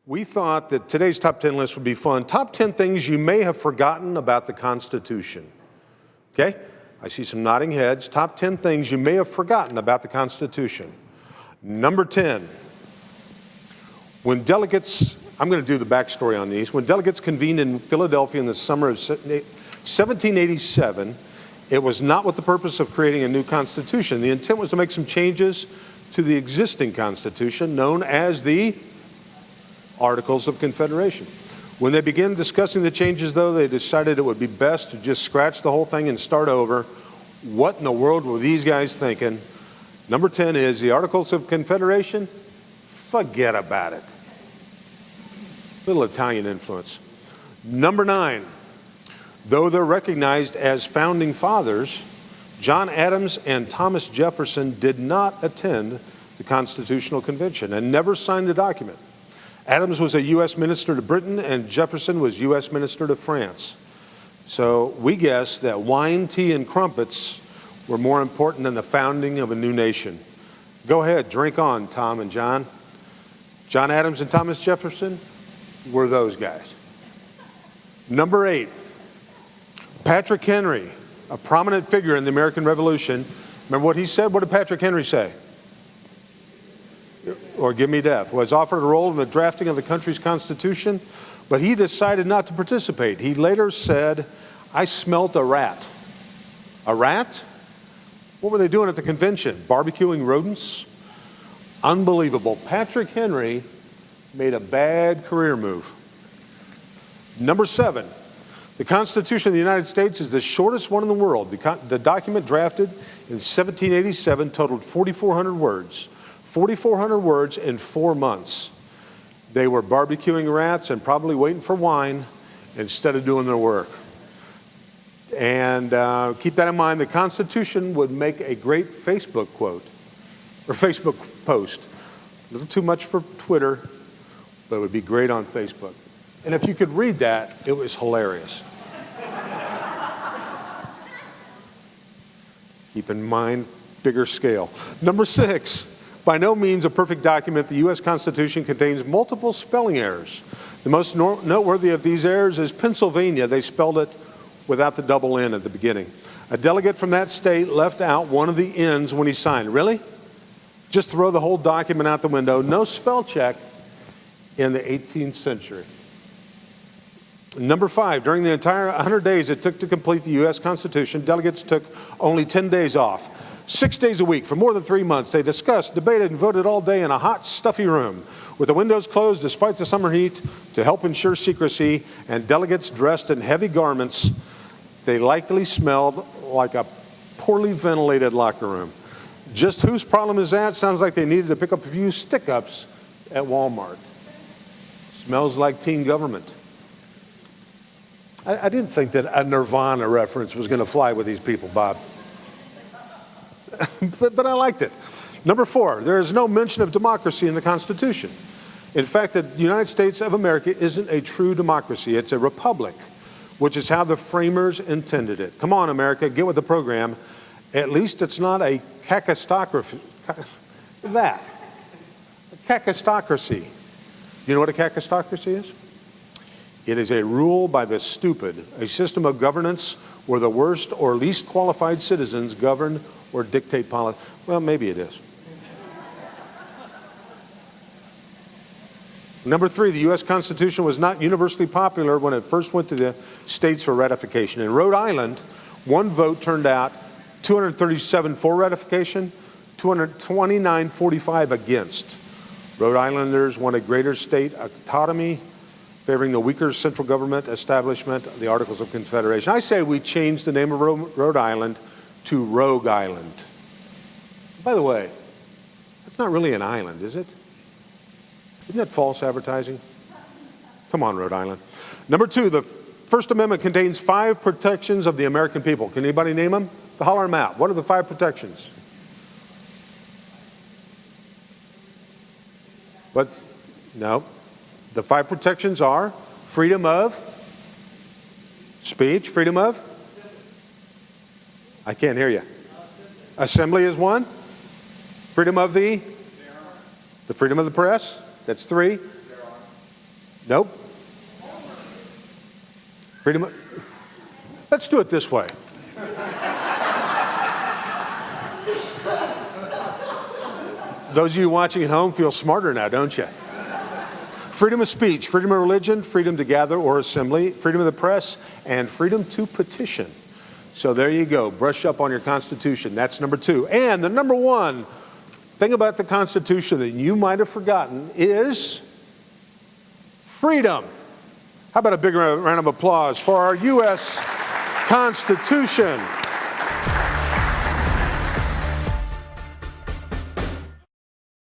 We thought that today's top 10 list would be fun. Top 10 things you may have forgotten about the Constitution. Okay? I see some nodding heads. Top 10 things you may have forgotten about the Constitution. Number 10, when delegates, I'm going to do the backstory on these. When delegates convened in Philadelphia in the summer of 1787, it was not with the purpose of creating a new Constitution. The intent was to make some changes to the existing Constitution, known as the Articles of Confederation. When they began discussing the changes, though, they decided it would be best to just scratch the whole thing and start over. What in the world were these guys thinking? Number 10 is the Articles of Confederation. Forget about it. Little Italian influence. Number 9, though they're recognized as founding fathers, John Adams and Thomas Jefferson did not attend the Constitutional Convention and never signed the document. Adams was a U.S. minister to Britain, and Jefferson was U.S. minister to France. So we guess that wine, tea, and crumpets were more important than the founding of a new nation. Go ahead, drink on, Tom and John. John Adams and Thomas Jefferson were those guys. Number 8, Patrick Henry, a prominent figure in the American Revolution. Remember what he said? What did Patrick Henry say? Or give me death. Was offered a role in the drafting of the country's constitution, but he decided not to participate. He later said, I smelt a rat. A rat? What were they doing at the convention? Barbecuing rodents? Unbelievable. Patrick Henry made a bad career move. Number 7, the Constitution of the United States is the shortest one in the world. The document drafted in 1787 totaled 4,400 words. 4,400 words in 4 months. They were barbecuing rats and probably waiting for wine instead of doing their work. And keep that in mind, the Constitution would make a great Facebook quote, or Facebook post. A little too much for Twitter, but it would be great on Facebook. And if you could read that, it was hilarious. Keep in mind, bigger scale. Number 6, by no means a perfect document, the U.S. Constitution contains multiple spelling errors. The most noteworthy of these errors is Pennsylvania. They spelled it without the double N at the beginning. A delegate from that state left out one of the N's when he signed. Really? Just throw the whole document out the window. No spell check in the 18th century. Number 5, during the entire 100 days it took to complete the U.S. Constitution, delegates took only 10 days off. 6 days a week for more than 3 months. They discussed, debated, and voted all day in a hot, stuffy room with the windows closed despite the summer heat to help ensure secrecy, and delegates dressed in heavy garments. They likely smelled like a poorly ventilated locker room. Just whose problem is that? Sounds like they needed to pick up a few stick-ups at Walmart. Smells like teen government. I didn't think that a Nirvana reference was going to fly with these people, Bob. but I liked it. Number 4, there is no mention of democracy in the Constitution. In fact, the United States of America isn't a true democracy. It's a republic, which is how the framers intended it. Come on, America, get with the program. At least it's not a cacistocracy. A cacistocracy. You know what a cacistocracy is? It is a rule by the stupid, a system of governance where the worst or least qualified citizens govern or dictate policy. Well, maybe it is. Number 3, the U.S. Constitution was not universally popular when it first went to the states for ratification. In Rhode Island, one vote turned out 237 for ratification, 229-45 against. Rhode Islanders wanted greater state autonomy, favoring the weaker central government establishment of the Articles of Confederation. I say we change the name of Rhode Island to Rogue Island. By the way, that's not really an island, is it? Isn't that false advertising? Come on, Rhode Island. Number 2, the First Amendment contains 5 protections of the American people. Can anybody name them? Holler them out. What are the 5 protections? What? No. The 5 protections are freedom of speech, freedom of? I can't hear you. Assembly is one. Freedom of the freedom of the press. That's 3. Nope. Freedom. Let's do it this way. Those of you watching at home feel smarter now, don't you? Freedom of speech, freedom of religion, freedom to gather or assembly, freedom of the press, and freedom to petition. So there you go. Brush up on your Constitution. That's number 2. And the number 1 thing about the Constitution that you might have forgotten is freedom. How about a big round of applause for our U.S. Constitution?